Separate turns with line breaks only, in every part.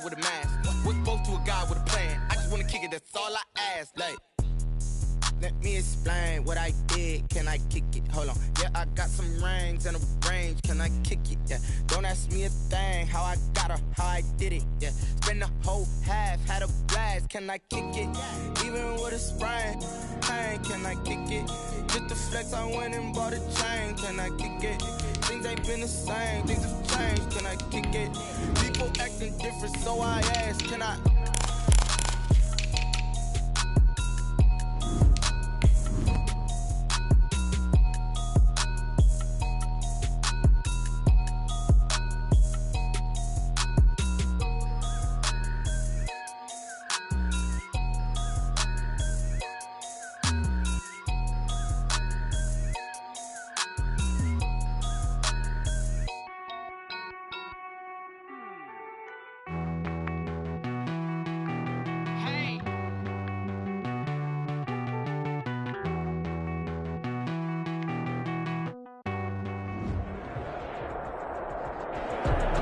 with a mask. With both to a guy with a plan. I just wanna kick it, that's all I ask. Like, let me explain what I did. Can I kick it? Hold on. Yeah, I got some rings and a range. Can I kick it? Yeah. Don't ask me a thing. How I got her, how I did it. Yeah. Spend the whole half, had a blast. Can I kick it? Even with a sprain. Pain, can I kick it? Just the flex, I went and bought a chain. Can I kick it? Things ain't been the same. Things have changed. Can I kick it? People acting different, so I ask. Can I?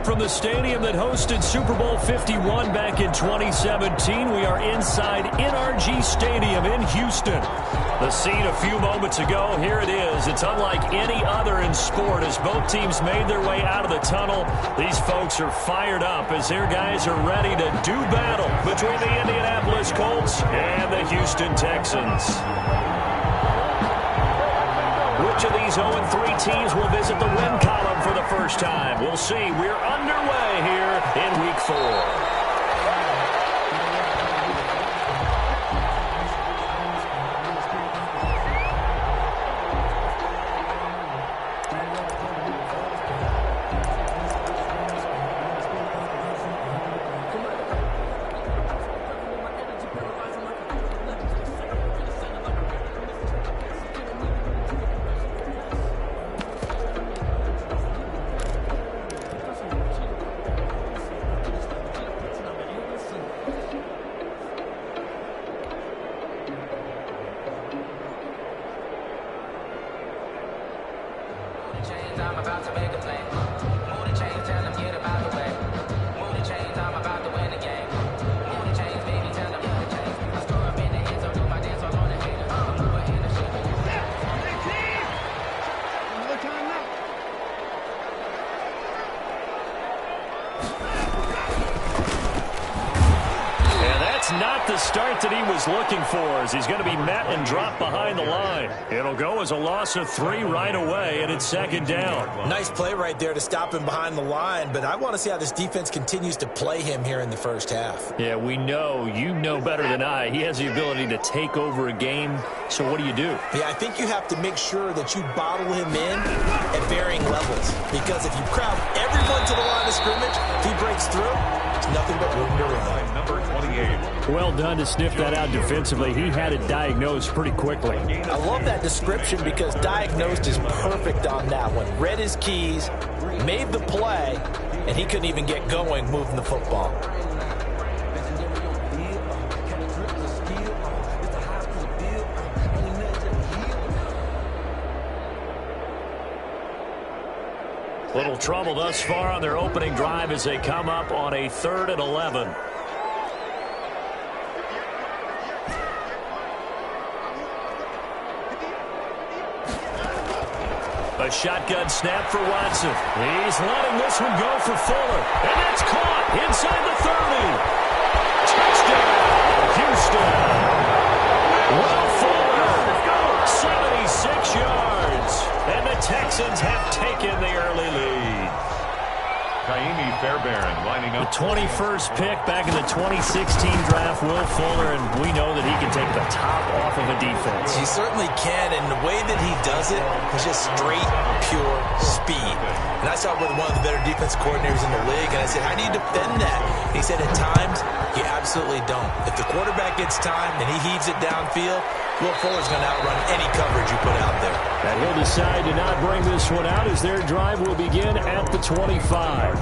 From the stadium that hosted Super Bowl 51 back in 2017, we are inside NRG Stadium in Houston. The scene a few moments ago, here it is. It's unlike any other in sport as both teams made their way out of the tunnel. These folks are fired up as their guys are ready to do battle between the Indianapolis Colts and the Houston Texans. Which of these 0-3 teams will visit the win column for the first time? We'll see. We're underway here in Week 4. Not the start that he was looking for as he's going to be met and dropped behind the line. It'll go as a loss of 3 right away, and it's second down.
Nice play right there to stop him behind the line, but I want to see how this defense continues to play him here in the first half.
Yeah, we know. You know better than I. He has the ability to take over a game, so what do you do?
Yeah, I think you have to make sure that you bottle him in at varying levels, because if you crowd everyone to the line of scrimmage, if he breaks through, it's nothing but room to run.
Number 28.
Well done to sniff that out defensively. He had it diagnosed pretty quickly.
I love that description because diagnosed is perfect on that one. Read his keys, made the play, and he couldn't even get going moving the football.
Little trouble thus far on their opening drive as they come up on a 3rd and 11. A shotgun snap for Watson. He's letting this one go for Fuller. And that's caught inside the 30. Touchdown, Houston. Will Fuller, 76 yards. And the Texans have taken the early lead.
Kaimi Fairbairn lining up.
The 21st pick back in the 2016 draft, Will Fuller, and we know that he can take the top off of a defense.
He certainly can, and the way that he does it is just straight, pure speed. And I saw it with one of the better defense coordinators in the league, and I said, how do you defend that? And he said, at times, you absolutely don't. If the quarterback gets time and he heaves it downfield, Will Fuller's going to outrun any coverage you put out there.
And he'll decide to not bring this one out as their drive will begin at the 25.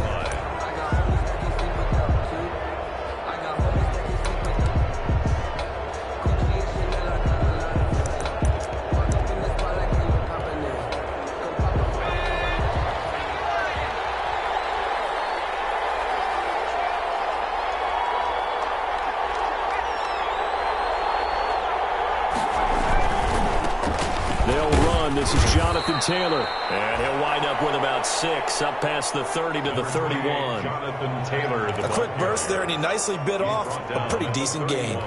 run. This is Jonathan Taylor. And he'll wind up with about 6, up past the 30 to the 31.
Jonathan Taylor.
A quick burst there, and he nicely bit off a pretty decent gain.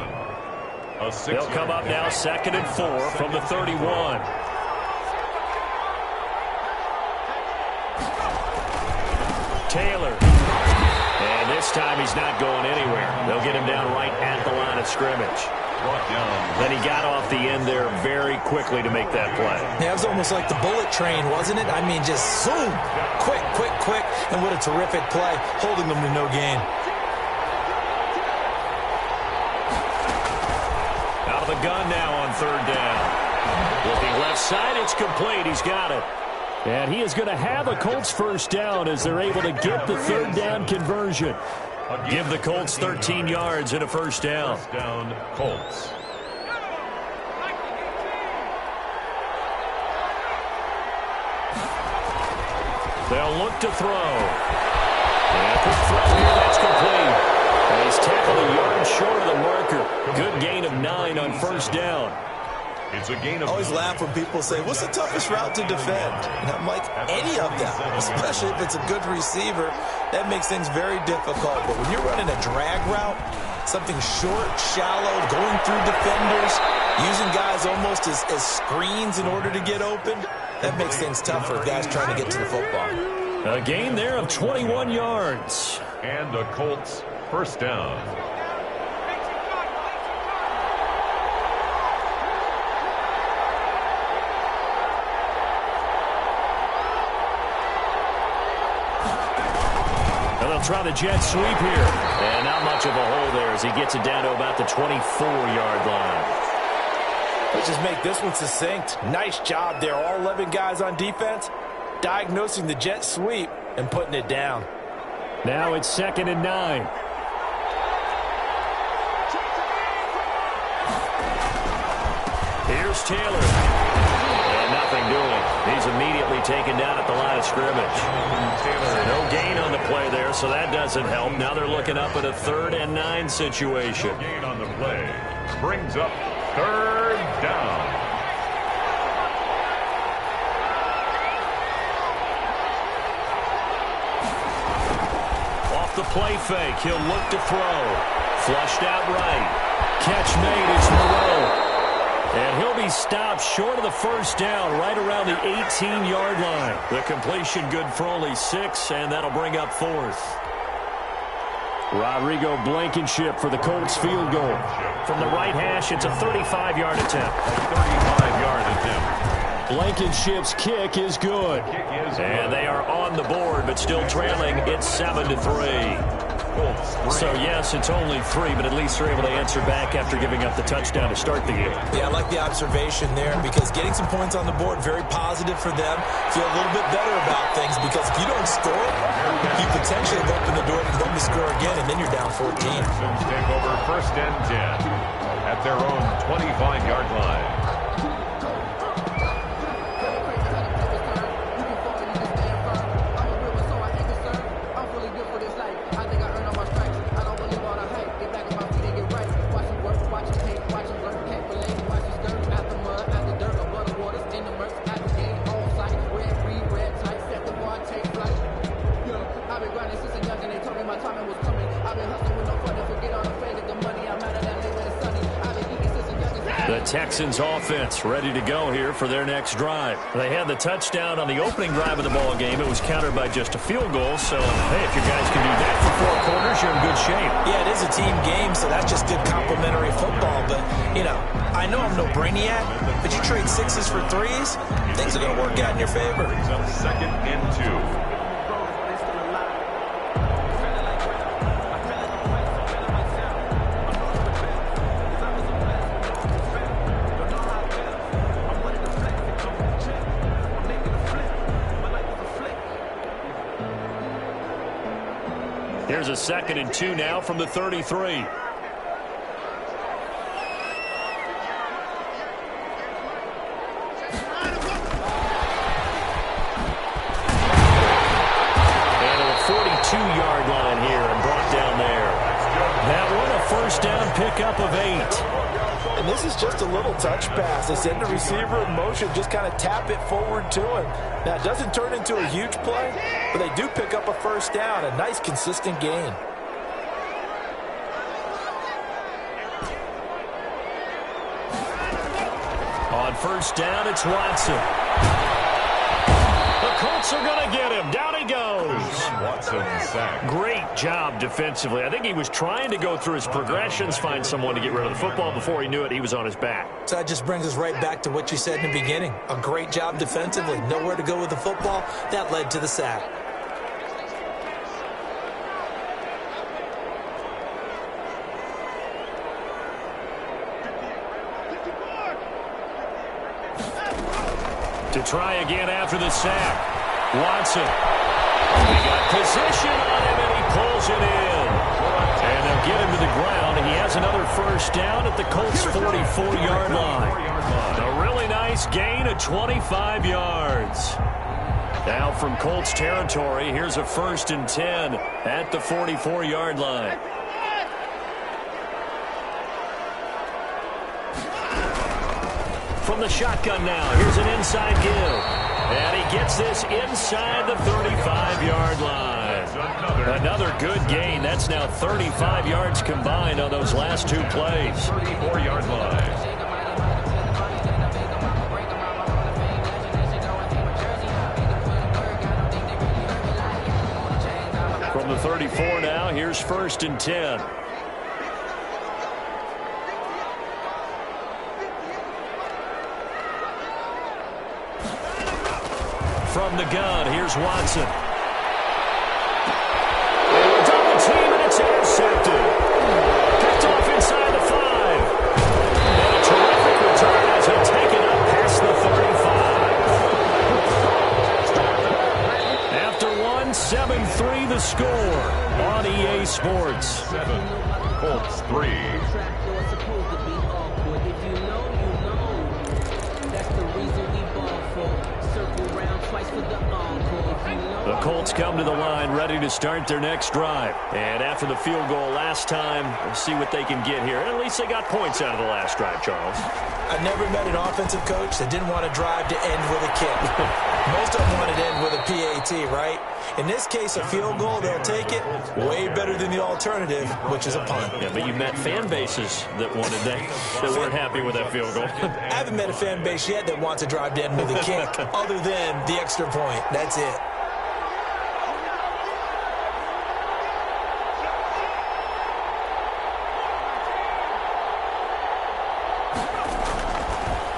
They'll come up now 2nd and 4 from the 31. Taylor. And this time he's not going anywhere. They'll get him down right at the line of scrimmage. Then he got off the end there very quickly to make that play.
Yeah, it was almost like the bullet train, wasn't it? I mean, just zoom. Quick, quick, quick. And what a terrific play, holding them to no gain.
Out of the gun now on 3rd down. Looking left side, it's complete. He's got it. And he is going to have a Colts 1st down as they're able to get the 3rd down conversion. Give the Colts 13 yards and a 1st down.
1st down, Colts.
They'll look to throw. And a quick throw here, that's complete. And he's tackled a yard short of the marker. Good gain of 9 on 1st down.
It's a gain of
I always laugh when people say, what's the toughest route to defend? And I'm like, any of them, especially if it's a good receiver. That makes things very difficult. But when you're running a drag route, something short, shallow, going through defenders, using guys almost as screens in order to get open, that makes things tough for guys trying to get to the football.
A gain there of 21 yards.
And the Colts 1st down.
Try the jet sweep here. And not much of a hole there as he gets it down to about the 24-yard line.
Let's just make this one succinct. Nice job there. All 11 guys on defense diagnosing the jet sweep and putting it down.
Now it's 2nd and 9. Here's Taylor. And nothing doing. He's immediately taken down at the line of scrimmage. No gain on the play there, so that doesn't help. Now they're looking up at a 3rd and 9 situation.
Gain on the play brings up 3rd down.
Off the play fake, he'll look to throw. Flushed out right. Catch made, it's Moreau. And he'll be stopped short of the 1st down, right around the 18-yard line. The completion good for only 6, and that'll bring up 4th. Rodrigo Blankenship for the Colts field goal. From the right hash, it's a 35-yard attempt.
35-yard attempt.
Blankenship's kick is good. And they are on the board, but still trailing. It's 7-3. So, yes, it's only 3, but at least they're able to answer back after giving up the touchdown to start the game.
Yeah, I like the observation there because getting some points on the board, very positive for them. Feel a little bit better about things because if you don't score, you potentially have opened the door for them to score again, and then you're down 14.
Take over 1st and 10 at their own 25-yard line.
The Texans offense ready to go here for their next drive. They had the touchdown on the opening drive of the ball game. It was countered by just a field goal. So, hey, if you guys can do that for 4 quarters, you're in good shape.
Yeah, it is a team game, so that's just good complimentary football. But, you know, I know I'm no brainiac, but you trade 6s for 3s, things are going to work out in your favor.
2nd and 2.
Here's a 2nd and 2 now from the 33. And a 42-yard line here and brought down there. That one a 1st down pickup of 8.
And this is just a little touch pass. They send the receiver in motion, just kind of tap it forward to him. Now, it doesn't turn into a huge play, but they do pick up a first down, a nice, consistent gain.
On first down, it's Watson. The Colts are going to get him. Down he goes.
Watson sacked.
Great job defensively. I think he was trying to go through his progressions, find someone to get rid of the football. Before he knew it, he was on his back.
So that just brings us right back to what you said in the beginning. A great job defensively. Nowhere to go with the football. That led to the sack.
To try again after the sack. Watson. They got position on him, and he pulls it in. And they'll get him to the ground. He has another first down at the Colts' 44-yard line. A really nice gain of 25 yards. Now from Colts territory, here's a 1st and 10 at the 44-yard line. From the shotgun now, here's an inside give. And he gets this inside the 35-yard line. Another good gain. That's now 35 yards combined on those last two plays.
34-yard line.
From the 34 now, here's 1st and 10. From the gun, here's Watson. Double team, and it's intercepted. Picked off inside the 5. And a terrific return as he'll take it up past the 35. After 7-3 the score on EA Sports.
7, Colts 3.
The Colts come to the line ready to start their next drive. And after the field goal last time, we'll see what they can get here. At least they got points out of the last drive, Charles.
I've never met an offensive coach that didn't want to drive to end with a kick. Most of them wanted to end with a PAT, right? In this case, a field goal, they'll take it. Way better than the alternative, which is a punt.
Yeah, but you met fan bases that wanted that weren't happy with that field goal.
I haven't met a fan base yet that wants to drive to end with a kick, other than the extra point. That's it.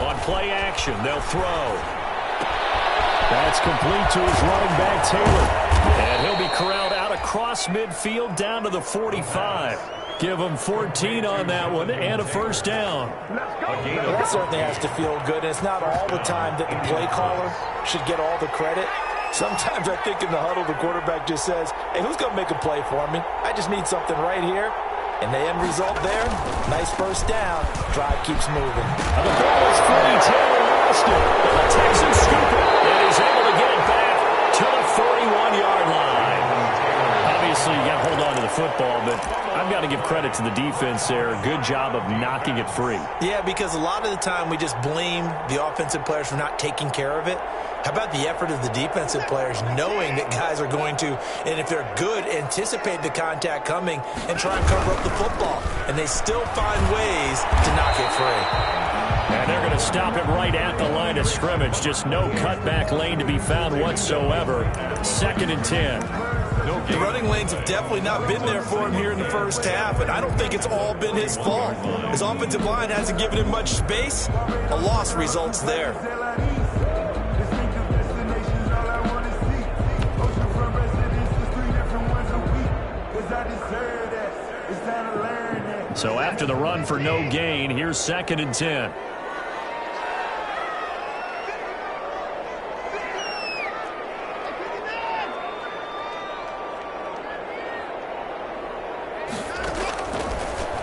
On play action, they'll throw. That's complete to his running back, Taylor. And he'll be corralled out across midfield down to the 45. Give him 14 on that one and a first down.
Well, that certainly has to feel good. And it's not all the time that the play caller should get all the credit. Sometimes I think in the huddle, the quarterback just says, hey, who's going to make a play for me? I just need something right here. And the end result there, nice first down. Drive keeps moving.
The ball is free. Taylor lost it. The Texans scoop it. And he's able to get it back to the 41-yard line. Obviously, you got to hold on to the football, but I've got to give credit to the defense there. Good job of knocking it free.
Yeah, because a lot of the time we just blame the offensive players for not taking care of it. How about the effort of the defensive players knowing that guys are going to, and if they're good, anticipate the contact coming and try and cover up the football. And they still find ways to knock it free.
And they're going to stop it right at the line of scrimmage. Just no cutback lane to be found whatsoever. 2nd and 10.
The running lanes have definitely not been there for him here in the first half, and I don't think it's all been his fault. His offensive line hasn't given him much space. A loss results there.
So after the run for no gain, here's 2nd and 10.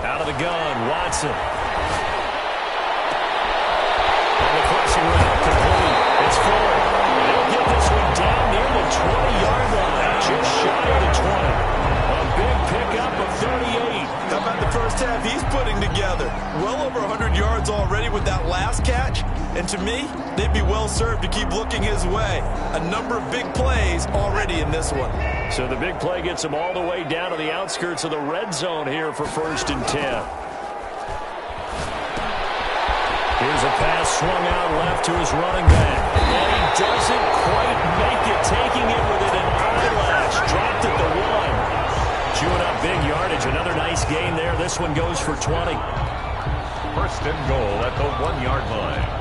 Out of the gun, Watson. And the crossing route complete. It's forward. They'll get this one down near the 20-yard line, just shy of the 20. A big pickup of 38.
How about the first half he's putting together? together. Well over 100 yards already with that last catch. And to me, they'd be well served to keep looking his way. A number of big plays already in this one.
So the big play gets him all the way down to the outskirts of the red zone here for 1st and 10. Here's a pass swung out left to his running back. And he doesn't quite make it, taking it within an eyelash. Dropped at the 1. Chewing up big yardage. Another nice gain there. This one goes for 20.
1st and goal at the 1-yard line.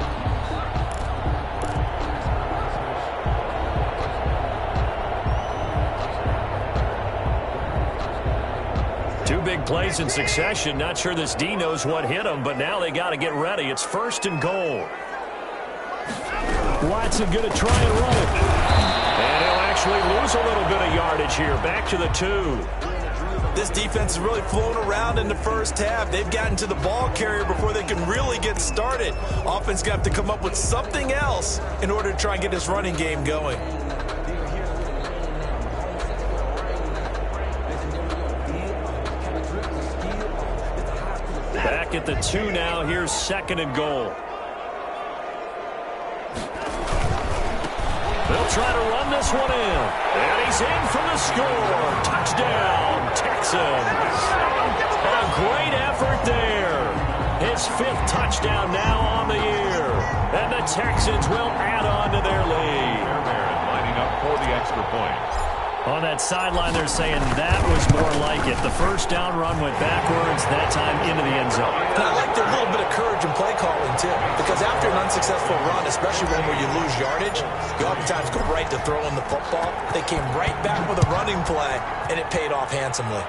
Two big plays in succession. Not sure this D knows what hit him, but now they got to get ready. It's 1st and goal. Watson going to try and run it. And he'll actually lose a little bit of yardage here. Back to the 2.
This defense has really flown around in the first half. They've gotten to the ball carrier before they can really get started. Offense got to come up with something else in order to try and get this running game going.
Back at the 2 now. Here's 2nd and goal. They'll try to run this one in. And he's in for the score. Touchdown, Texans. A great effort there. His 5th touchdown now on the year. And the Texans will add on to their lead.
Lining up for the extra point.
On that sideline, they're saying that was more like it. The 1st down run went backwards, that time into the end zone.
And I like their little bit of courage in play calling, too. Because after an unsuccessful run, especially one where you lose yardage, you oftentimes go right to throwing the football. They came right back with a running play, and it paid off handsomely.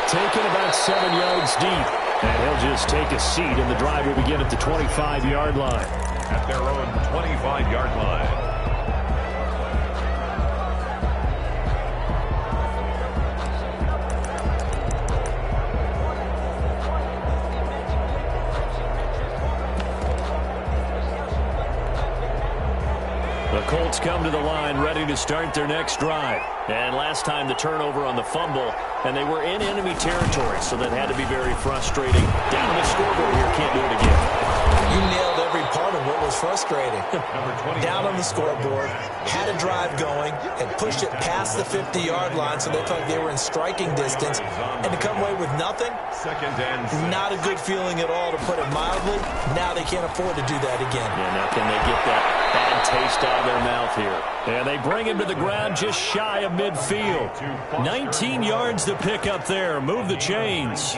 Taken about 7 yards deep. And he'll just take a seat, and the drive will begin at the 25-yard line.
At their own 25-yard line.
The Colts come to the line ready to start their next drive. And last time the turnover on the fumble, and they were in enemy territory, so that had to be very frustrating. Down on the scoreboard here, can't do it again.
You nailed every part of what was frustrating. Down on the scoreboard, had a drive going, and pushed it past the 50-yard line so they felt like they were in striking distance. And to come away with nothing, not a good feeling at all, to put it mildly. Now they can't afford to do that again.
Yeah, now can they get that bad taste out of their mouth here? And they bring him to the ground just shy of midfield. 19 yards to pick up there. Move the chains.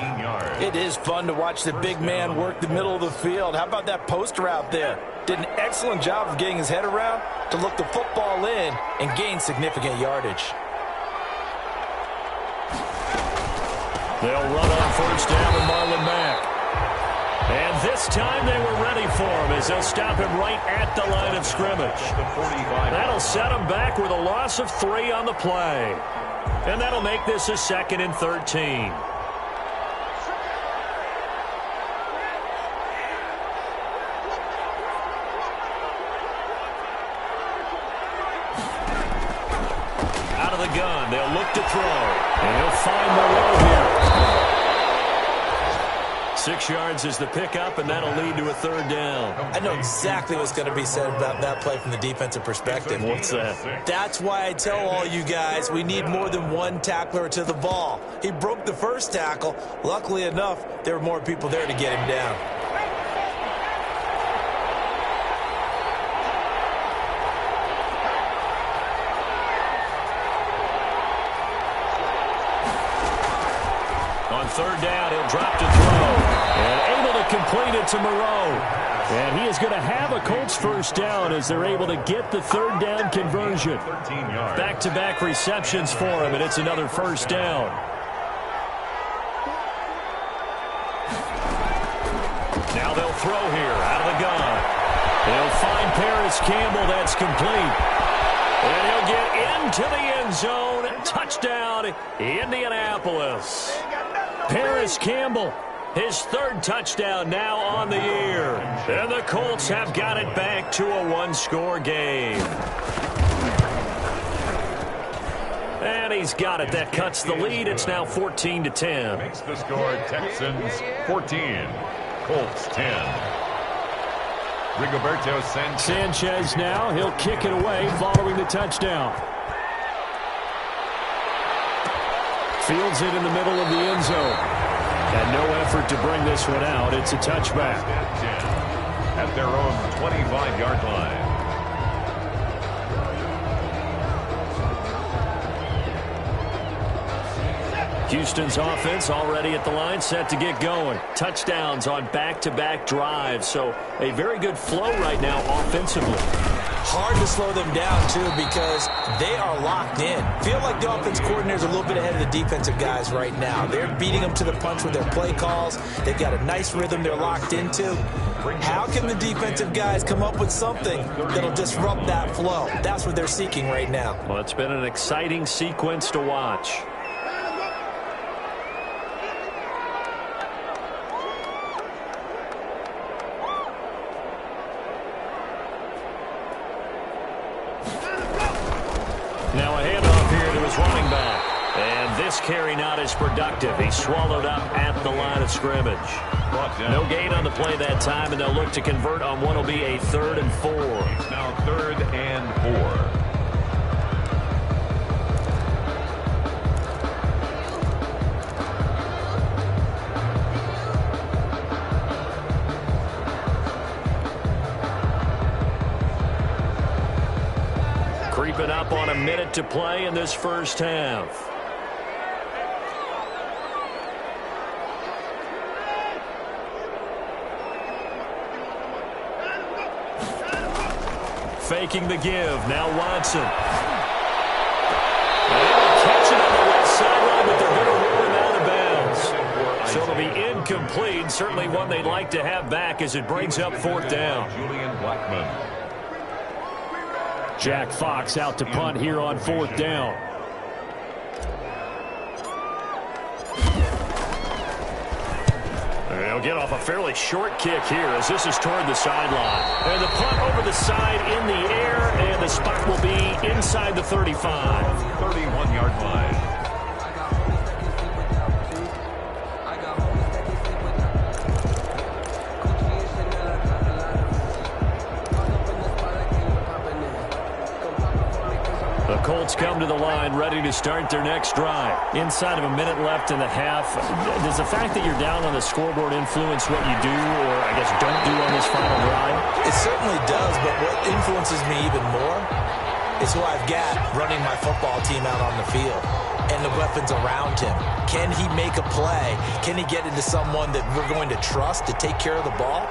It is fun to watch the big man work the middle of the field. How about that post route there? Did an excellent job of getting his head around to look the football in and gain significant yardage.
They'll run on 1st down with Marlon Mack. And this time they were ready for him as they'll stop him right at the line of scrimmage. That'll set him back with a loss of 3 on the play. And that'll make this a 2nd and 13. Out of the gun, they'll look to throw. And he'll find Moreau here. 6 yards is the pickup, and that'll lead to a 3rd down.
I know exactly what's going to be said about that play from the defensive perspective.
What's that?
That's why I tell all you guys we need more than one tackler to the ball. He broke the first tackle. Luckily enough, there were more people there to get him down.
On 3rd down, he'll drop to throw. And able to complete it to Moreau. And he is going to have a Colts 1st down as they're able to get the 3rd down conversion. Back-to-back receptions for him, and it's another 1st down. Now they'll throw here out of the gun. They'll find Paris Campbell. That's complete. And he'll get into the end zone. Touchdown, Indianapolis. Paris Campbell, his 3rd touchdown now on the year. And the Colts have got it back to a 1-score game. And he's got it. That cuts the lead. It's now 14-10.
Makes the score Texans 14, Colts 10. Rigoberto
Sanchez now. He'll kick it away following the touchdown. Fields it in the middle of the end zone. And no effort to bring this one out. It's a touchback.
At their own 25-yard line.
Houston's offense already at the line, set to get going. Touchdowns on back-to-back drives. So a very good flow right now offensively.
Hard to slow them down, too, because they are locked in. Feel like the offense coordinators are a little bit ahead of the defensive guys right now. They're beating them to the punch with their play calls. They've got a nice rhythm they're locked into. How can the defensive guys come up with something that'll disrupt that flow? That's what they're seeking right now.
Well, it's been an exciting sequence to watch. Now a handoff here to his running back. And this carry not as productive. He's swallowed up at the line of scrimmage. No gain on the play that time, and they'll look to convert on what will be a 3rd and 4.
It's now 3rd and 4.
Creeping up on a minute to play in this first half. Faking the give. Now Watson. And they'll catch it on the left sideline, but they're going to roll him out of bounds. So it'll be incomplete. Certainly one they'd like to have back as it brings up 4th down.
Julian Blackman.
Jack Fox out to punt here on 4th down. They'll get off a fairly short kick here as this is toward the sideline. And the punt over the side in the air, and the spot will be inside the 35.
31-yard line.
The Colts come to the line ready to start their next drive. Inside of a minute left in the half, does the fact that you're down on the scoreboard influence what you do or, I guess, don't do on this final drive?
It certainly does, but what influences me even more is who I've got running my football team out on the field and the weapons around him. Can he make a play? Can he get into someone that we're going to trust to take care of the ball?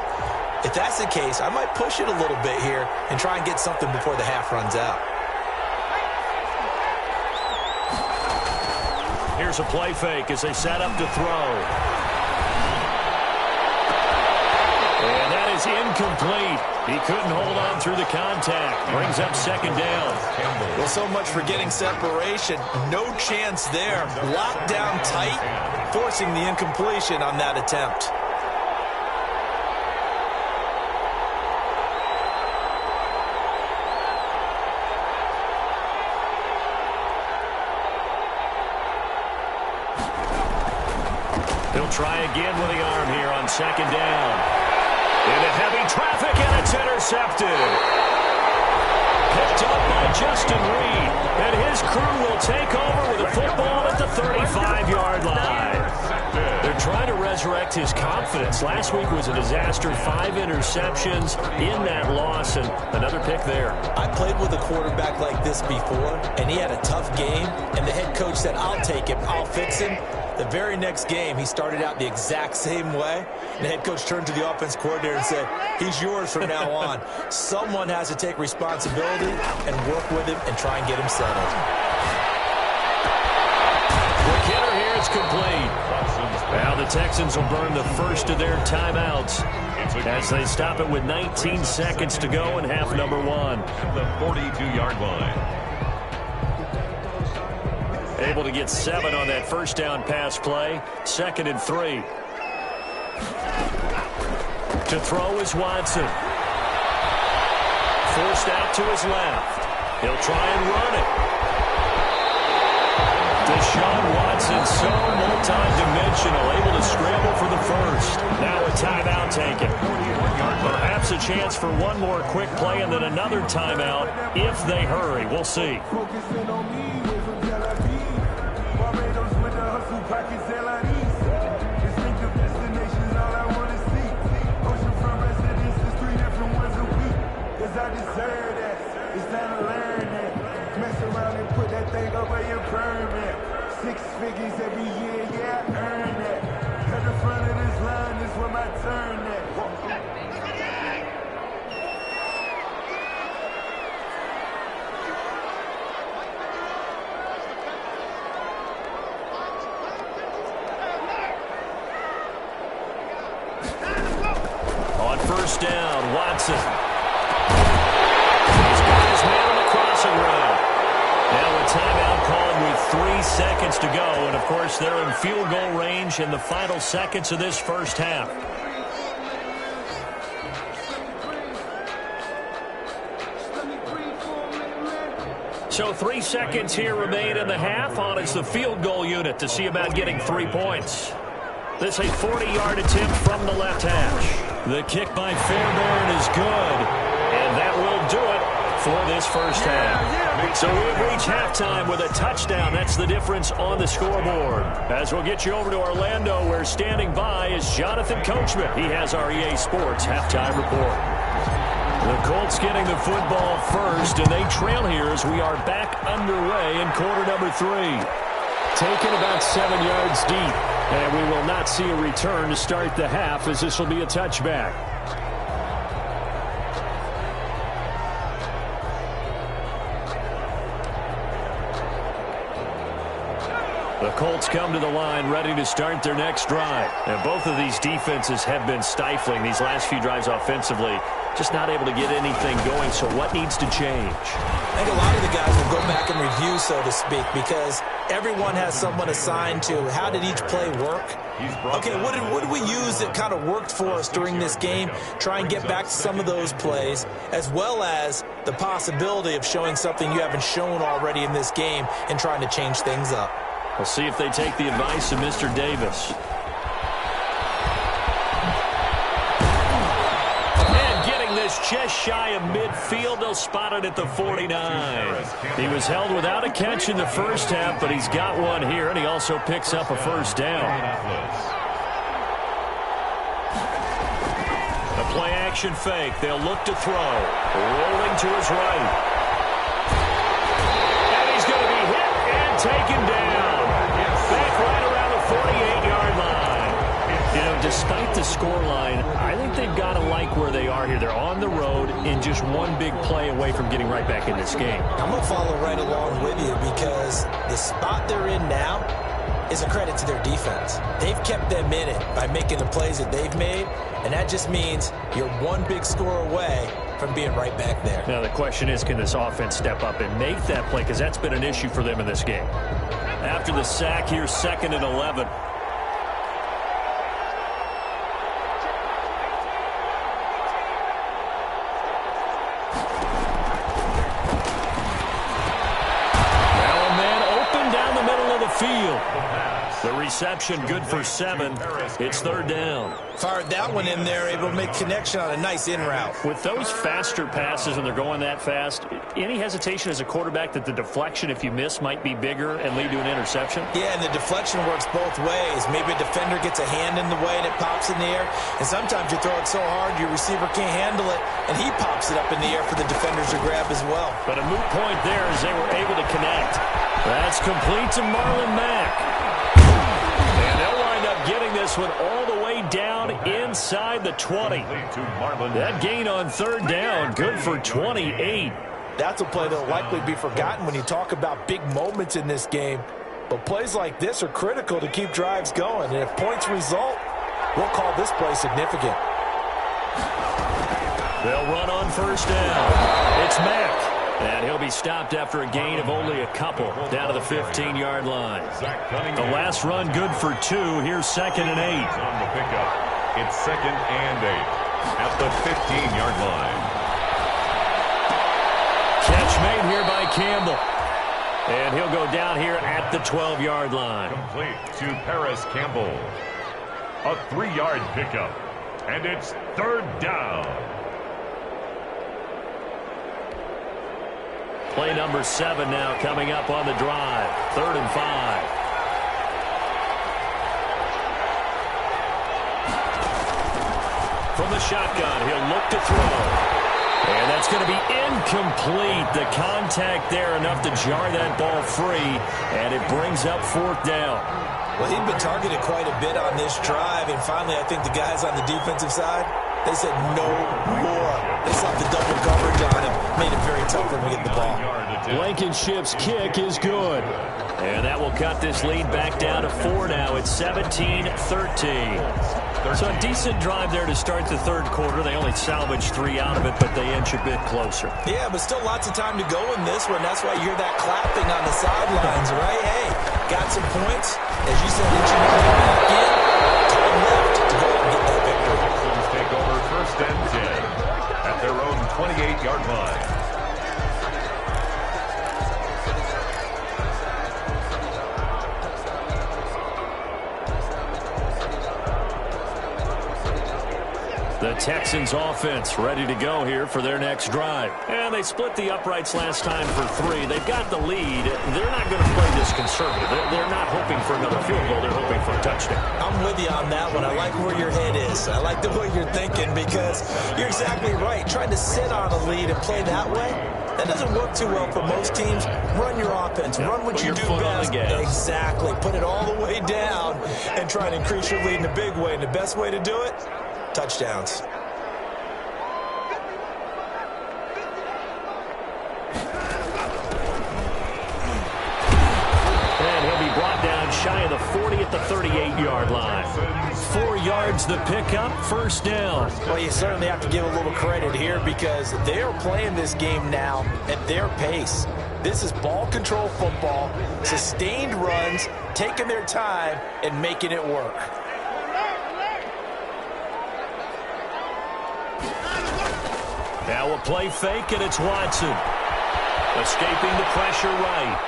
If that's the case, I might push it a little bit here and try and get something before the half runs out.
Here's a play fake as they set up to throw. And that is incomplete. He couldn't hold on through the contact. Brings up 2nd down.
Well, so much for getting separation. No chance there. Locked down tight, forcing the incompletion on that attempt.
He'll try again with the arm here on 2nd down. Into heavy traffic, and it's intercepted. Picked up by Justin Reed. And his crew will take over with a football at the 35-yard line. They're trying to resurrect his confidence. Last week was a disaster. 5 interceptions in that loss, and another pick there.
I played with a quarterback like this before, and he had a tough game, and the head coach said, I'll take him, I'll fix him. The very next game, he started out the exact same way. The head coach turned to the offense coordinator and said, he's yours from now on. Someone has to take responsibility and work with him and try and get him settled.
Quick hitter here, it's complete. Now the Texans will burn the first of their timeouts as they stop it with 19 seconds to go in half number 1.
At the 42-yard line.
Able to get 7 on that first down pass play. 2nd and 3. To throw is Watson. Forced out to his left. He'll try and run it. Deshaun Watson, so multi-dimensional, able to scramble for the first. Now a timeout taken. Perhaps a chance for one more quick play and then another timeout if they hurry. We'll see.
I deserve that. It's time to learn that. Mess around and put that thing over your permit. 6 figures every year, yeah, I earn that. At the front of this line is where my turn at.
On first down, Watson. He's got his man on the crossing route. Now a timeout called with 3 seconds to go. And, of course, they're in field goal range in the final seconds of this first half. So 3 seconds here remain in the half on as the field goal unit to see about getting 3 points. This a 40-yard attempt from the left hash. The kick by Fairbairn is good. And that will do it for this first half. So we've reached halftime with a touchdown. That's the difference on the scoreboard. As we'll get you over to Orlando, where standing by is Jonathan Coachman. He has our EA Sports halftime report. The Colts getting the football first, and they trail here as we are back underway in quarter number 3. Taken about 7 yards deep, and we will not see a return to start the half as this will be a touchback. The Colts come to the line ready to start their next drive. And both of these defenses have been stifling these last few drives offensively. Just not able to get anything going. So what needs to change?
I think a lot of the guys will go back and review, so to speak, because everyone has someone assigned to how did each play work. Okay, what did we use that kind of worked for us during this game? Try and get back to some of those plays, as well as the possibility of showing something you haven't shown already in this game and trying to change things up.
We'll see if they take the advice of Mr. Davis. And getting this just shy of midfield, they'll spot it at the 49. He was held without a catch in the first half, but he's got one here, and he also picks up a first down. The play-action fake. They'll look to throw. Rolling to his right. And he's going to be hit and taken down. Back right around the 48-yard line. You know, despite the scoreline, I think they've got to like where they are here. They're on the road and just one big play away from getting right back in this game.
I'm going to follow right along with you because the spot they're in now is a credit to their defense. They've kept them in it by making the plays that they've made, and that just means you're one big score away from being right back there.
Now, the question is, can this offense step up and make that play? Because that's been an issue for them in this game. After the sack, here's 2nd and 11. Now a man open down the middle of the field. The reception good for 7. It's 3rd down.
Fired that one in there, able to make connection on a nice in route.
With those faster passes and they're going that fast, any hesitation as a quarterback that the deflection, if you miss, might be bigger and lead to an interception?
Yeah, and the deflection works both ways. Maybe a defender gets a hand in the way and it pops in the air. And sometimes you throw it so hard your receiver can't handle it, and he pops it up in the air for the defenders to grab as well.
But a moot point there as they were able to connect. That's complete to Marlon Mack. And they'll wind up getting this one all the way down inside the 20. That gain on 3rd down, good for 28.
That's a play that'll likely be forgotten when you talk about big moments in this game. But plays like this are critical to keep drives going. And if points result, we'll call this play significant.
They'll run on 1st down. It's Mack. And he'll be stopped after a gain of only a couple down to the 15-yard line. The last run good for 2. Here's 2nd and 8.
On the pickup, it's 2nd and 8 at the 15-yard line.
Catch made here by Campbell. And he'll go down here at the 12-yard line.
Complete to Paris Campbell. A 3-yard pickup. And it's 3rd down.
Play number 7 now coming up on the drive. 3rd and 5. From the shotgun, he'll look to throw. And that's going to be incomplete. The contact there enough to jar that ball free, and it brings up 4th down.
Well, he'd been targeted quite a bit on this drive, and finally I think the guys on the defensive side, they said no more. They slapped the double coverage on him, made it very tough for him to get the ball.
Blankenship's kick is good. And that will cut this lead back down to 4 now. It's 17-13. So a decent drive there to start the 3rd quarter. They only salvaged 3 out of it, but they inch a bit closer.
Yeah, but still lots of time to go in this one. That's why you hear that clapping on the sidelines, right? Hey, got some points. As you said, inching your way back in. Time left to go and get that victory.
Texans take over 1st and 10 at their own 28-yard line.
The Texans offense ready to go here for their next drive. And they split the uprights last time for 3. They've got the lead. They're not going to play this conservative. They're not hoping for another field goal. They're hoping for a touchdown.
I'm with you on that one. I like where your head is. I like the way you're thinking because you're exactly right. Trying to sit on a lead and play that way, that doesn't work too well for most teams. Run your offense. Run what you do best. Exactly. Put it all the way down and try to increase your lead in a big way. And the best way to do it, touchdowns.
And he'll be brought down shy of the 40 at the 38-yard line. 4 yards the pickup, 1st down.
Well, you certainly have to give a little credit here because they are playing this game now at their pace. This is ball control football, sustained runs, taking their time and making it work.
Now a play fake, and it's Watson. Escaping the pressure right.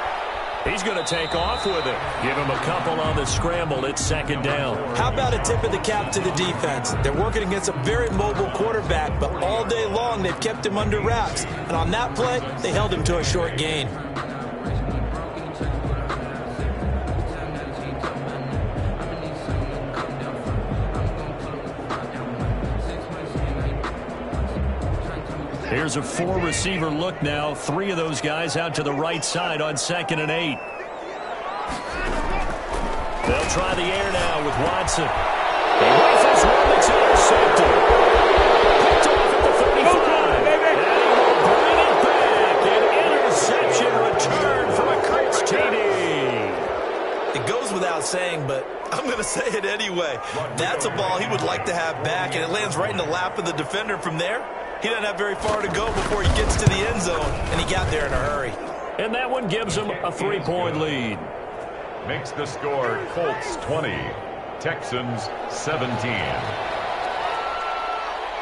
He's going to take off with it. Give him a couple on the scramble. It's 2nd down.
How about a tip of the cap to the defense? They're working against a very mobile quarterback, but all day long they've kept him under wraps. And on that play, they held him to a short gain.
Here's a 4-receiver look now. 3 of those guys out to the right side on 2nd and 8. They'll try the air now with Watson. He rifles one that's intercepted. Picked off at the 35. And he will bring it back. An interception return from a Kurtz TD.
It goes without saying, but I'm going to say it anyway. That's a ball he would like to have back, and it lands right in the lap of the defender from there. He doesn't have very far to go before he gets to the end zone, and he got there in a hurry.
And that one gives him a 3-point lead.
Makes the score Colts 20, Texans 17.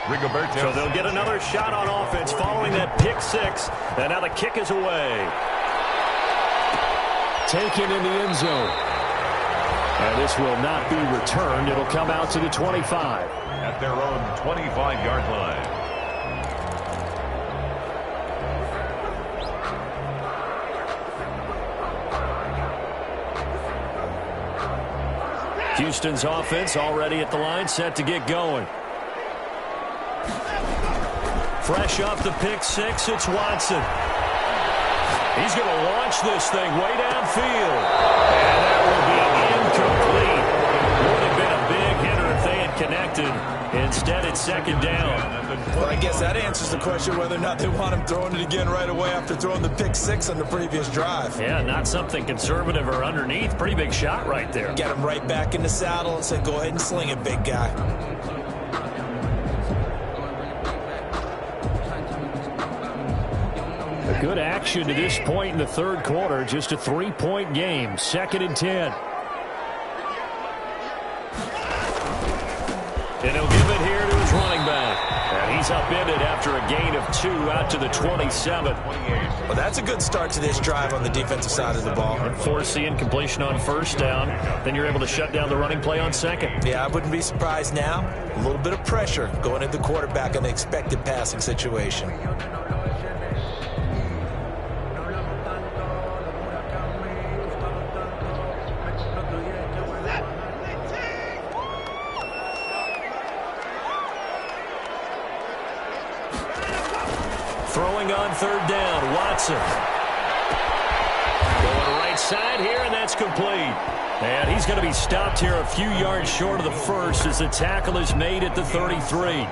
Rigoberto.
So they'll get another shot on offense following that pick 6. And now the kick is away. Taken in the end zone. And this will not be returned. It'll come out to the 25.
At their own 25-yard line.
Houston's offense already at the line, set to get going. Fresh off the pick 6, it's Watson. He's going to launch this thing way downfield. And that will be incomplete. Would have been a big hitter if they had connected. Instead, it's 2nd down.
Well, I guess that answers the question whether or not they want him throwing it again right away after throwing the pick 6 on the previous drive.
Yeah, not something conservative or underneath. Pretty big shot right there.
Get him right back in the saddle and say, go ahead and sling it, big guy.
A good action to this point in the 3rd quarter. Just a 3-point game. 2nd and 10. And he'll give it here to his running back. he's upended after a gain of 2 out to the 27.
Well, that's a good start to this drive on the defensive side of the ball.
And force the incompletion on first down. Then you're able to shut down the running play on second.
Yeah, I wouldn't be surprised now. A little bit of pressure going at the quarterback in an expected passing situation.
Throwing on third down, Watson. Going right side here, and that's complete. And he's going to be stopped here a few yards short of the first as the tackle is made at the 33.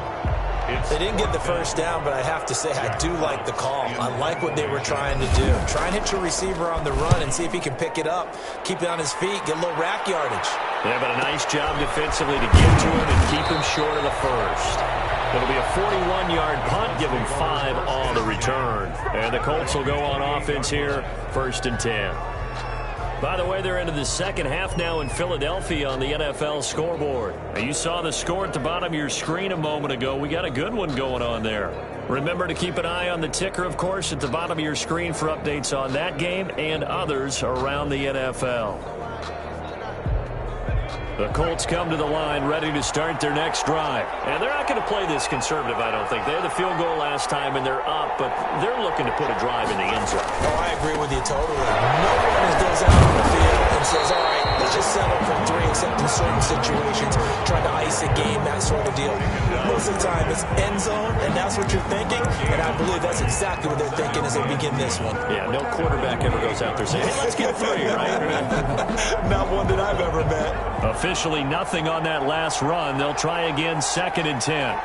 They didn't get the first down, but I have to say I do like the call. I like what they were trying to do. Try and hit your receiver on the run and see if he can pick it up, keep it on his feet, get a little rack yardage.
Yeah, but a nice job defensively to get to him and keep him short of the first. It'll be a 41-yard punt, give him 5 on the return. And the Colts will go on offense here, 1st and 10. By the way, they're into the second half now in Philadelphia on the NFL scoreboard. Now, you saw the score at the bottom of your screen a moment ago. We got a good one going on there. Remember to keep an eye on the ticker, of course, at the bottom of your screen for updates on that game and others around the NFL. The Colts come to the line ready to start their next drive. And they're not going to play this conservative, I don't think. They had the field goal last time, and they're up, but they're looking to put a drive in the end zone.
Oh, I agree with you totally. No one goes out on the field and says, all right, let's just settle for 3, except in certain situations, trying to ice a game, that sort of deal. Most of the time, it's end zone, and that's what you're thinking, and I believe that's exactly what they're thinking as they begin this one.
Yeah, no quarterback ever goes out there saying, hey, let's get 3, right?
Not one that I've ever met.
Officially nothing on that last run. They'll try again, 2nd and 10.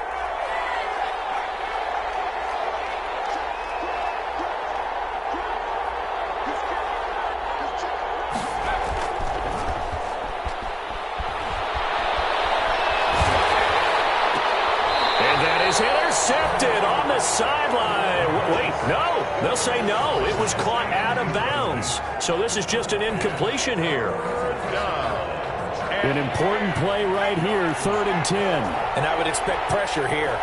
Intercepted on the sideline. Wait, no. They'll say no. It was caught out of bounds. So this is just an incompletion here. An important play right here, 3rd and 10.
And I would expect pressure here.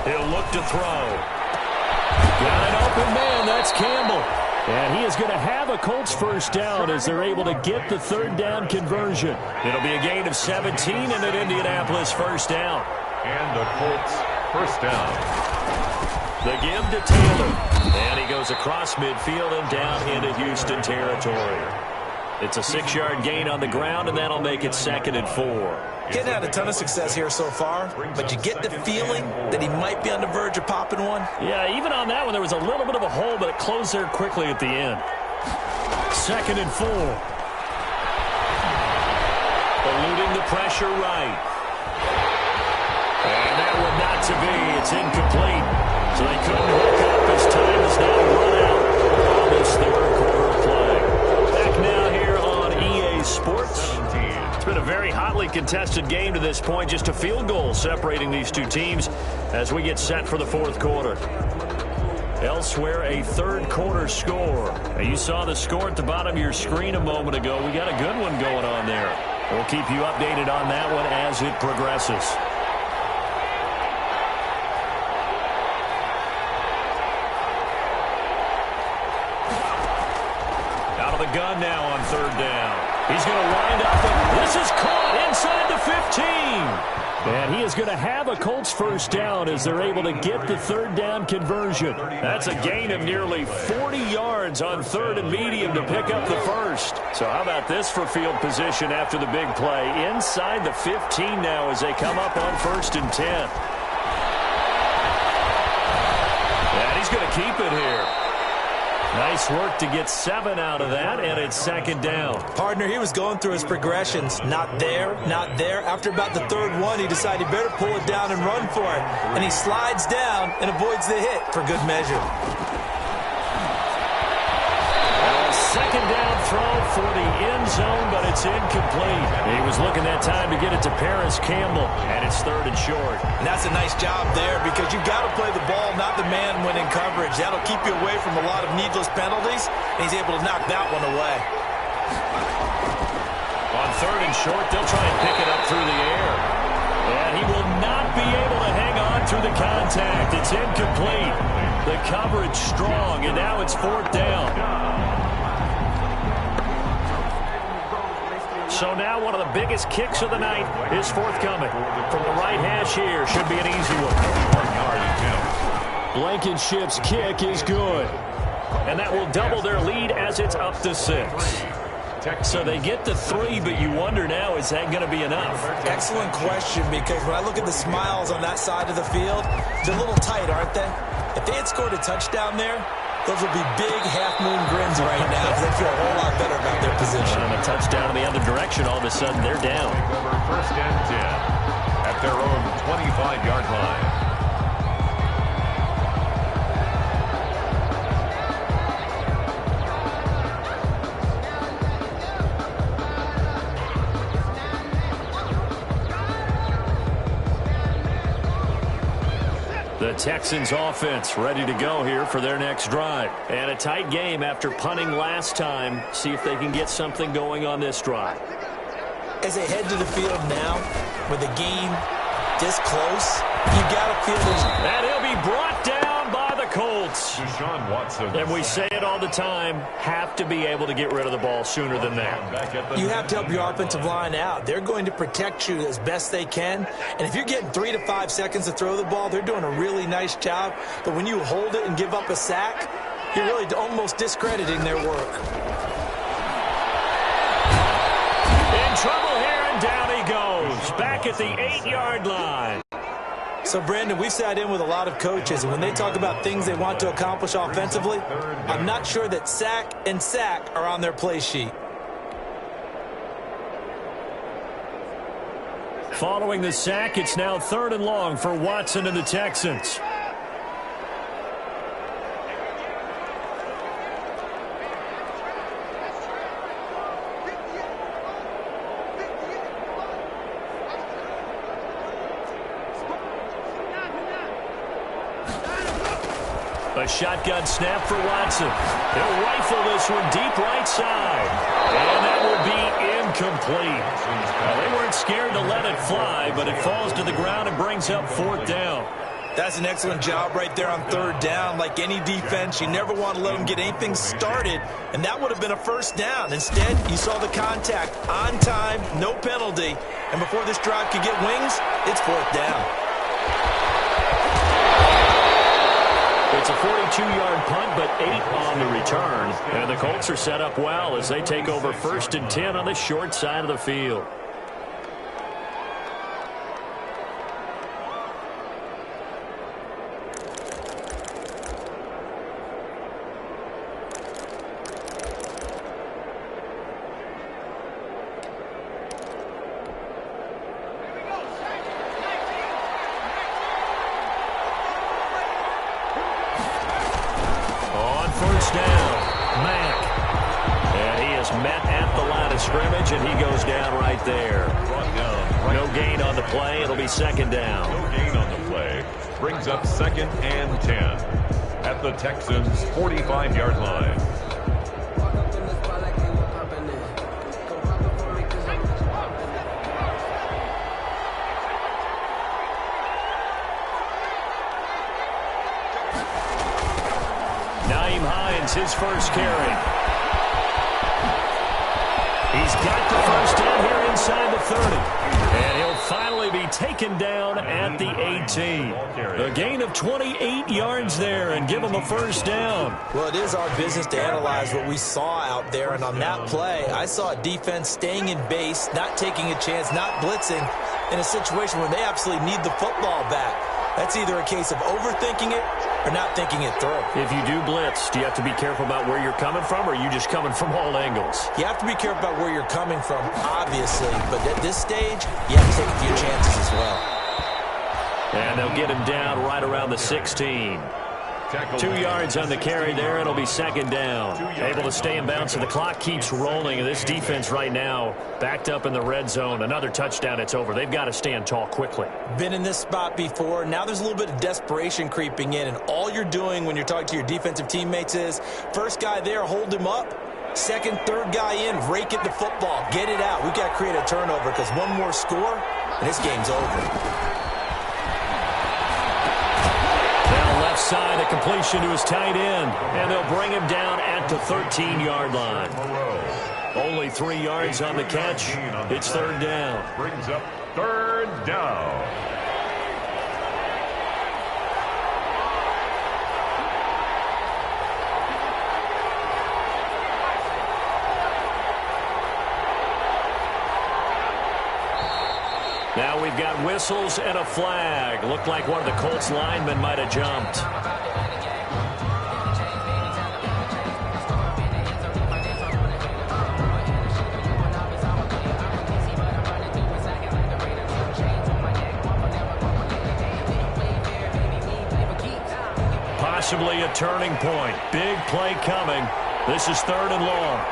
He'll look to throw. Got an open man. That's Campbell. And he is going to have a Colts first down as they're able to get the 3rd down conversion. It'll be a gain of 17 and an Indianapolis first down.
And the Colts first down.
The give to Taylor. And he goes across midfield and down into Houston territory. It's a 6-yard gain on the ground, and that'll make it 2nd and 4.
Getting had a ton of success here so far, but you get the feeling that he might be on the verge of popping one.
Yeah, even on that one, there was a little bit of a hole, but it closed there quickly at the end. 2nd and 4. Eluding the pressure right. And that one not to be. It's incomplete. So they couldn't hook up as time is now run out on this 3rd quarter play. Back now here on EA Sports. It's been a very hotly contested game to this point. Just a field goal separating these two teams as we get set for the 4th quarter. Elsewhere, a 3rd quarter score. Now, you saw the score at the bottom of your screen a moment ago. We got a good one going on there. We'll keep you updated on that one as it progresses. Out of the gun now on 3rd down. He's going to wind up, and this is caught inside the 15. And he is going to have a Colts first down as they're able to get the 3rd down conversion. That's a gain of nearly 40 yards on 3rd and medium to pick up the first. So how about this for field position after the big play? Inside the 15 now as they come up on 1st and 10. And he's going to keep it here. Nice work to get 7 out of that, and it's 2nd down.
Partner, he was going through his progressions. Not there, not there. After about the 3rd one, he decided he better pull it down and run for it. And he slides down and avoids the hit for good measure.
A 2nd down throw for the end zone, but it's incomplete. He was looking that time to get it to Paris Campbell, and it's 3rd and short.
And that's a nice job there because you've got to play the ball, not the man when in coverage. That'll keep you away from a lot of needless penalties, and he's able to knock that one away.
On 3rd and short, they'll try and pick it up through the air. And he will not be able to hang on through the contact. It's incomplete. The coverage strong, and now it's 4th down. So now one of the biggest kicks of the night is forthcoming. From the right hash here, should be an easy one. Blankenship's kick is good. And that will double their lead as it's up to 6. So they get the 3, but you wonder now, is that going to be enough?
Excellent question, because when I look at the smiles on that side of the field, they're a little tight, aren't they? If they had scored a touchdown there, those would be big half-moon grins right now because they feel a whole lot better about their position.
And a touchdown in the other direction, all of a sudden they're down.
Over 1st and 10 at their own 25-yard line.
The Texans offense ready to go here for their next drive. And a tight game after punting last time. See if they can get something going on this drive.
As they head to the field now, with the game this close, you got to feel there's...
And he'll be brought down by the Colts.
Deshaun Watson.
And we say it all the time, have to be able to get rid of the ball sooner than that.
You have to help your offensive line out. They're going to protect you as best they can. And if you're getting 3 to 5 seconds to throw the ball, they're doing a really nice job. But when you hold it and give up a sack, you're really almost discrediting their work.
In trouble here, and down he goes. Back at the 8-yard line.
So, Brandon, we've sat in with a lot of coaches, and when they talk about things they want to accomplish offensively, I'm not sure that sack and sack are on their play sheet.
Following the sack, it's now 3rd and long for Watson and the Texans. A shotgun snap for Watson. He'll rifle this one deep right side. And that will be incomplete. Well, they weren't scared to let it fly, but it falls to the ground and brings up 4th down.
That's an excellent job right there on 3rd down. Like any defense, you never want to let them get anything started, and that would have been a 1st down. Instead, you saw the contact on time, no penalty, and before this drive could get wings, it's 4th down.
It's a 42-yard punt, but 8 on the return. And the Colts are set up well as they take over 1st and 10 on the short side of the field. Scrimmage, and he goes down right there. No gain on the play. It'll be 2nd down.
No gain on the play. Brings up 2nd and 10 at the Texans' 45-yard line.
Nyheim Hines, his first carry. He's got the 1st down here inside the 30. And he'll finally be taken down at the 18. A gain of 28 yards there and give him a 1st down.
Well, it is our business to analyze what we saw out there. And on that play, I saw a defense staying in base, not taking a chance, not blitzing in a situation where they absolutely need the football back. That's either a case of overthinking it or not thinking it through.
If you do blitz, do you have to be careful about where you're coming from, or are you just coming from all angles?
You have to be careful about where you're coming from, obviously. But at this stage, you have to take a few chances as well.
And they'll get him down right around the 16. 2 yards on the carry there. It'll be second down. Able to stay in bounds, and the clock keeps rolling. This defense right now backed up in the red zone. Another touchdown, it's over. They've got to stand tall quickly.
Been in this spot before. Now there's a little bit of desperation creeping in, and all you're doing when you're talking to your defensive teammates is first guy there, hold him up. Second, third guy in, rake it the football. Get it out. We've got to create a turnover because one more score, and this game's over.
Side, a completion to his tight end, and they'll bring him down at the 13-yard line. Only 3 yards on the catch. It's third down.
Brings up third down.
Now we've got whistles and a flag. Looked like one of the Colts linemen might have jumped. Possibly a turning point. Big play coming. This is third and long.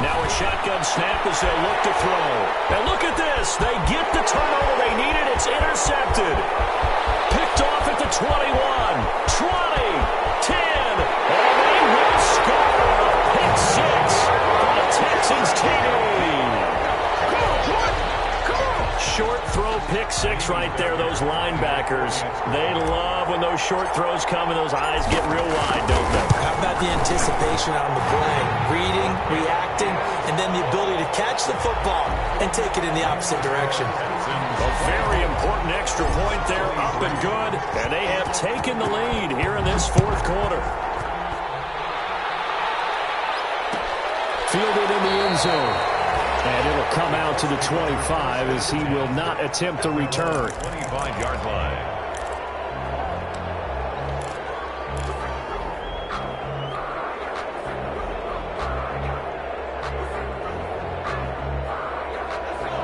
Now a shotgun snap as they look to throw. And look at this. They get the turnover they needed. It's intercepted. Picked off at the 21, 20, 10. And they will score. Pick 6 for the Texans TD. Short throw, pick 6 right there. Those linebackers, they love when those short throws come and those eyes get real wide, don't they?
How about the anticipation on the play? Reading, reacting, and then the ability to catch the football and take it in the opposite direction.
A very important extra point there, up and good. And they have taken the lead here in this fourth quarter. Fielded in the end zone. And it'll come out to the 25 as he will not attempt a return.
25-yard line.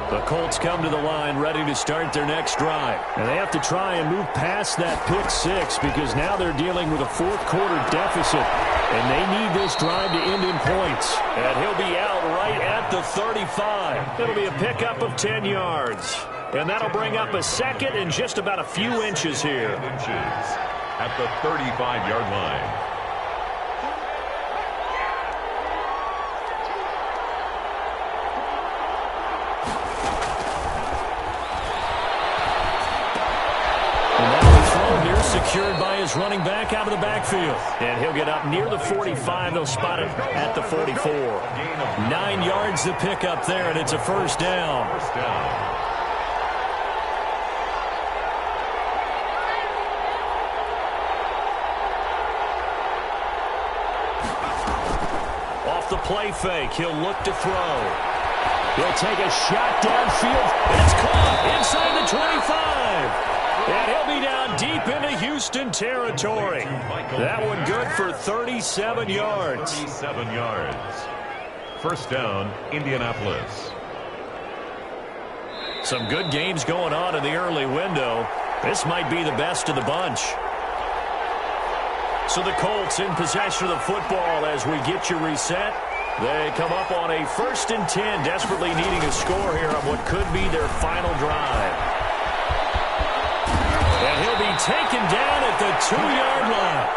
The Colts come to the line ready to start their next drive. And they have to try and move past that pick 6 because now they're dealing with a fourth quarter deficit. And they need this drive to end in points. And he'll be out right at the 35. It'll be a pickup of 10 yards. And that'll bring up a second and just about a few inches here.
At the 35-yard line.
Secured by his running back out of the backfield. And he'll get up near the 45. They'll spot it at the 44. 9 yards to pick up there, and it's a first down. Off the play fake, he'll look to throw. He'll take a shot downfield. It's caught inside the 25. And he'll be down deep into Houston territory. That one good for 37 yards.
37 yards. First down, Indianapolis.
Some good games going on in the early window. This might be the best of the bunch. So the Colts in possession of the football as we get you reset. They come up on a 1st and 10, desperately needing a score here on what could be their final drive. And he'll be taken down at the 2-yard line.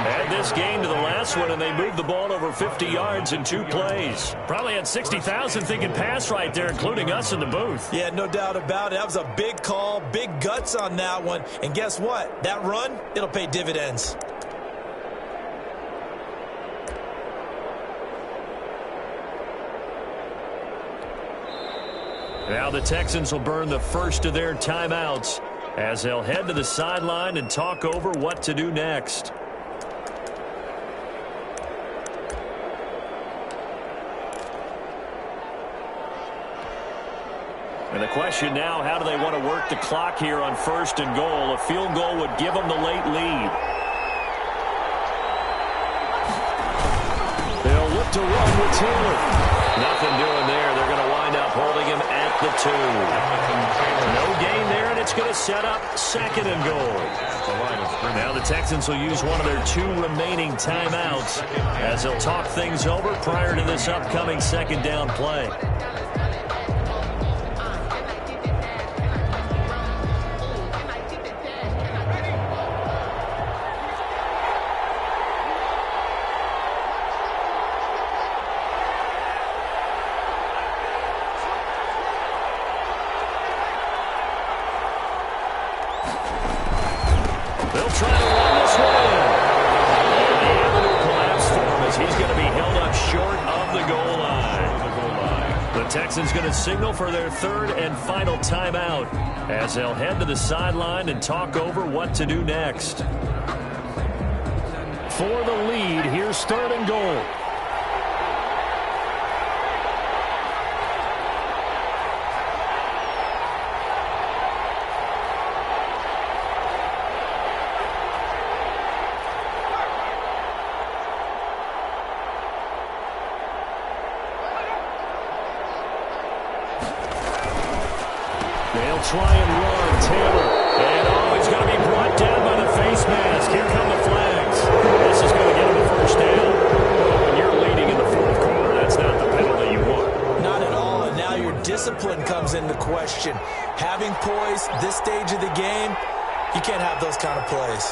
Add this game to the last one, and they moved the ball over 50 yards in 2 plays. Probably had 60,000 thinking pass right there, including us in the booth.
Yeah, no doubt about it. That was a big call, big guts on that one. And guess what? That run, it'll pay dividends.
Now the Texans will burn the first of their timeouts as they'll head to the sideline and talk over what to do next. And the question now, how do they want to work the clock here on 1st and goal? A field goal would give them the late lead. They'll look to run with Taylor. Nothing doing there. They're going to wind up holding him at the 2. No gain there, and it's going to set up 2nd and goal. Now the Texans will use one of their 2 remaining timeouts as they'll talk things over prior to this upcoming 2nd down play. Texans going to signal for their 3rd and final timeout as they'll head to the sideline and talk over what to do next. For the lead, here's 3rd and goal. Try and run, Taylor. And he's going to be brought down by the face mask. Here come the flags. This is going to get him a 1st down. When you're leading in the 4th quarter, that's not the penalty you want.
Not at all, and now your discipline comes into question. Having poise this stage of the game, you can't have those kind of plays.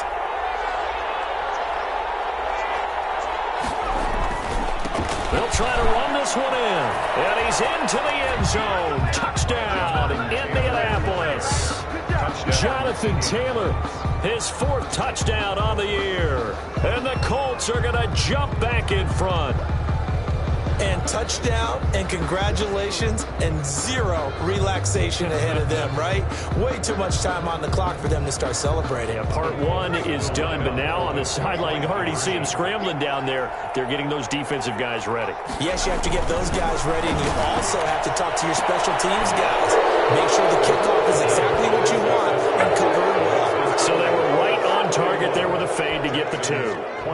They'll try to run this one in. And he's into the end zone. Touchdown, Indianapolis. Jonathan Taylor, his 4th touchdown on the year. And the Colts are going to jump back in front.
And touchdown, and congratulations, and 0 relaxation ahead of them, right? Way too much time on the clock for them to start celebrating.
Yeah, part 1 is done, but now on the sideline, you already see them scrambling down there. They're getting those defensive guys ready.
Yes, you have to get those guys ready, and you also have to talk to your special teams guys. Make sure the kickoff is exactly what you want and cover it well.
So they were right on target there with a fade to get the 2.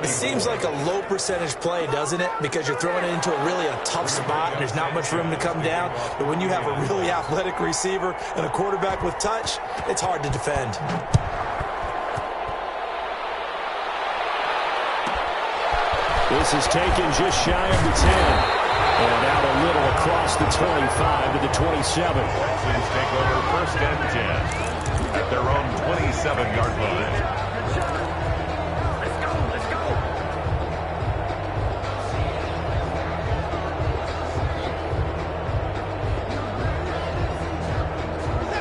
It seems like a low percentage play, doesn't it? Because you're throwing it into a tough spot and there's not much room to come down. But when you have a really athletic receiver and a quarterback with touch, it's hard to defend.
This is taken just shy of the 10. And out a little across the 25 to the 27.
Texans take over 1st and 10 at their own 27-yard line.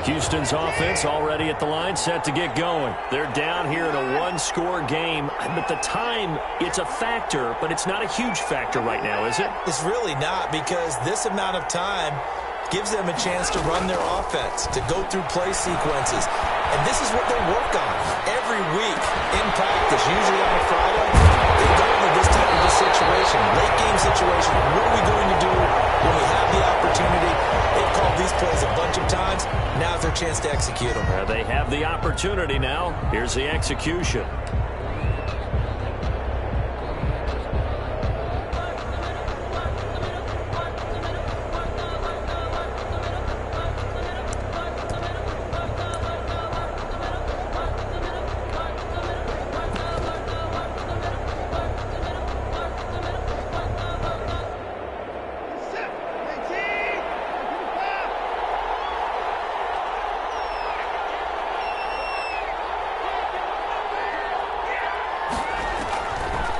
Houston's offense already at the line, set to get going. They're down here in a 1-score game. But the time, it's a factor, but it's not a huge factor right now, is it?
It's really not, because this amount of time gives them a chance to run their offense, to go through play sequences. And this is what they work on every week in practice, usually on a Friday. They go into this type of a situation, late game situation. What are we going to do when we have the opportunity? They've called these plays a bunch of times. Now's their chance to execute them.
They have the opportunity now. Here's the execution.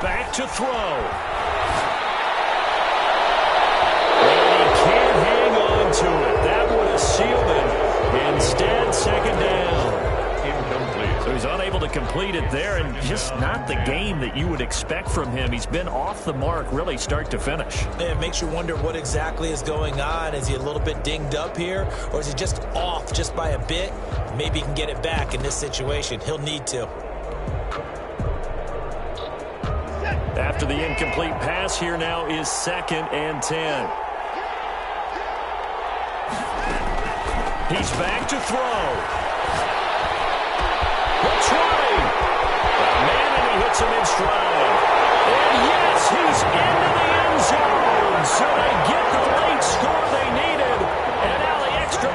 Back to throw. And he can't hang on to it. That would have sealed it. Instead, 2nd down. Incomplete. So he's unable to complete it there, and just not the game that you would expect from him. He's been off the mark, really, start to finish.
It makes you wonder what exactly is going on. Is he a little bit dinged up here, or is he just off just by a bit? Maybe he can get it back in this situation. He'll need to.
After the incomplete pass, here now is 2nd and 10. He's back to throw. He'll try. Man, and he hits him in stride. And yes, he's into the end zone. So they get the late score they needed. And now the extra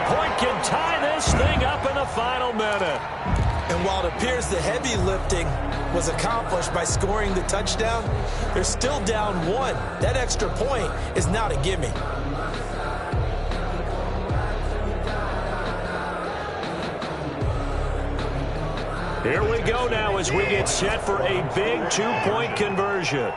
Carolina.
And while it appears the heavy lifting was accomplished by scoring the touchdown, they're still down 1. That extra point is not a gimme.
Here we go now as we get set for a big 2-point conversion.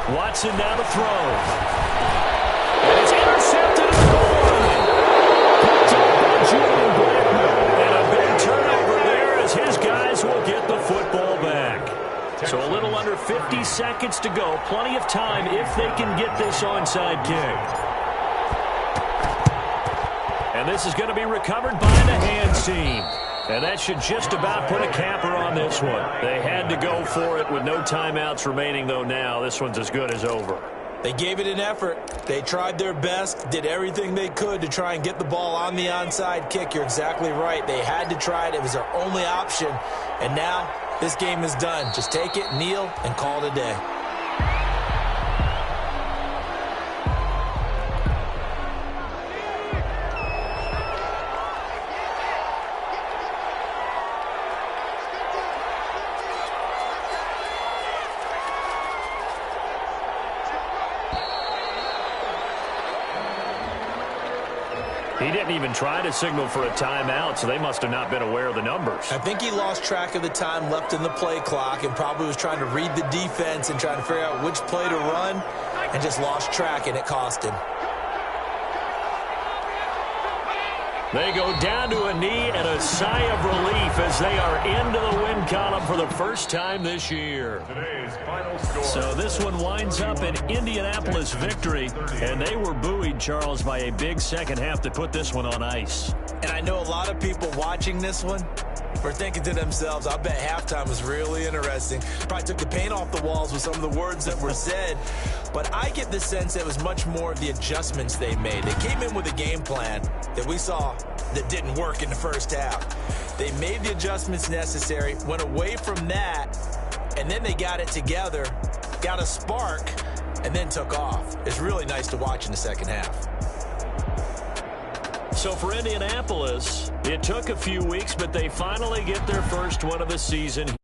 Watson now to throw. And it's intercepted at the line. And a big turnover there as his guys will get the football back. So a little under 50 seconds to go. Plenty of time if they can get this onside kick. And this is going to be recovered by the hands team. And that should just about put a capper on this one. They had to go for it with no timeouts remaining, though now. This one's as good as over.
They gave it an effort. They tried their best, did everything they could to try and get the ball on the onside kick. You're exactly right. They had to try it. It was their only option. And now this game is done. Just take it, kneel, and call it a day.
He didn't even try to signal for a timeout, so they must have not been aware of the numbers.
I think he lost track of the time left in the play clock and probably was trying to read the defense and trying to figure out which play to run and just lost track, and it cost him.
They go down to a knee and a sigh of relief as they are into the win column for the first time this year.
Today's final score.
So this one winds up an Indianapolis victory, and they were buoyed, Charles, by a big second half to put this one on ice.
And I know a lot of people watching this one were thinking to themselves, I bet halftime was really interesting. Probably took the paint off the walls with some of the words that were said. But I get the sense that it was much more of the adjustments they made. They came in with a game plan that we saw that didn't work in the first half. They made the adjustments necessary, went away from that, and then they got it together, got a spark, and then took off. It's really nice to watch in the second half.
So for Indianapolis, it took a few weeks, but they finally get their first one of the season